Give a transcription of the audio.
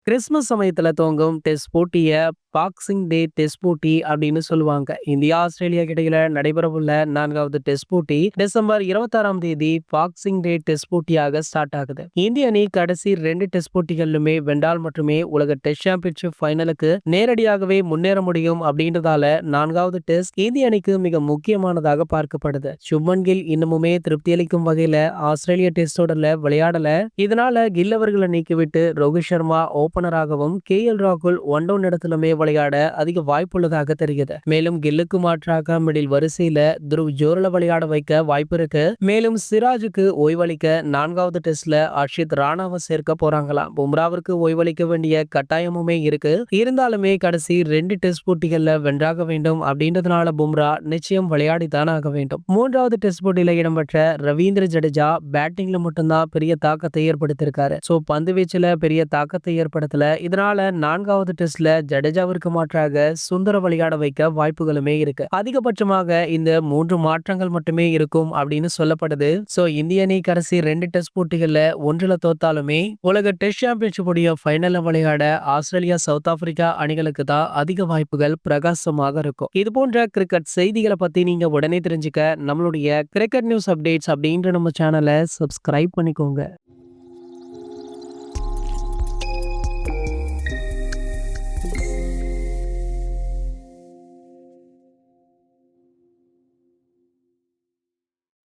Christmas சமயத்துல துவங்கும் test போட்டிய boxing டே test போட்டி அப்படின்னு சொல்லுவாங்க. இந்தியா ஆஸ்திரேலியா இடையில நடைபெறவுள்ள 4வது டெஸ்ட் போட்டி டிசம்பர் 26ஆம் தேதி பாக்ஸிங் டே டெஸ்ட் போட்டியாக ஸ்டார்ட் ஆகுது. இந்திய அணி கடைசி 2 டெஸ்ட் போட்டிகளிலுமே வென்றால் மட்டுமே உலக டெஸ்ட் சாம்பியன்ஷிப் ஃபைனலுக்கு நேரடியாகவே முன்னேற முடியும் அப்படின்றதால 4வது டெஸ்ட் இந்திய அணிக்கு மிக முக்கியமானதாக பார்க்கப்படுது. சுப்மன் கில் இன்னமுமே திருப்தி அளிக்கும் வகையில ஆஸ்திரேலிய டெஸ்ட் தொடர்ல விளையாடல. இதனால கில் அவர்களை நீக்கிவிட்டு ரோஹித் சர்மா ஓபனராகவும் ராகுல் ஒன் டவுன் இடத்திலுமே விளையாட அதிக வாய்ப்புள்ளதாக தெரிகிறது. மேலும் கில்லுக்கு மாற்றாக மிடில் வரிசையில துருவ் ஜோரல விளையாட வைக்க வாய்ப்பு இருக்கு. மேலும் சிராஜுக்கு ஓய்வளிக்க 4வது டெஸ்ட்ல அர்ஷித் ராணாவை சேர்க்க போறாங்களாம். பும்ராவிற்கு ஓய்வளிக்க வேண்டிய கட்டாயமுமே இருக்கு. இருந்தாலுமே கடைசி 2 டெஸ்ட் போட்டிகள்ல வென்றாக வேண்டும் அப்படின்றதுனால பும்ரா நிச்சயம் விளையாடித்தான் ஆக வேண்டும். 3வது டெஸ்ட் போட்டியில இடம்பெற்ற ரவீந்திர ஜடேஜா பேட்டிங்ல மட்டும்தான் பெரிய தாக்கத்தை ஏற்படுத்தியிருக்காரு. பந்து வீச்சுல பெரிய தாக்கத்தை ஏற்படுத்தல. இதனால 4வது டெஸ்ட்ல ஜடேஜாவிற்கு மாற்றாக சுந்தர விளையாட வைக்க வாய்ப்புகளுமே இருக்கு. அதிகபட்சமாக இந்த 3 மாற்றங்கள் மட்டுமே இருக்கும் அப்படின்னு சொல்லப்படுது. இந்திய அணி கடைசி 2 டெஸ்ட் போட்டிகள்ல ஒன்றில் தோத்தாலுமே உலக டெஸ்ட் சாம்பியன்ஷிப் உடைய ஃபைனல்ல விளையாட ஆஸ்திரேலியா சவுத் ஆப்பிரிக்கா அணிகளுக்கு தான் அதிக வாய்ப்புகள் பிரகாசமாக இருக்கும். இது போன்ற கிரிக்கெட் செய்திகளை பத்தி நீங்க உடனே தெரிஞ்சுக்க நம்மளுடைய கிரிக்கெட் நியூஸ் அப்டேட்ஸ் அப்படின்ற நம்ம சேனலை சப்ஸ்கிரைப் பண்ணிக்கோங்க.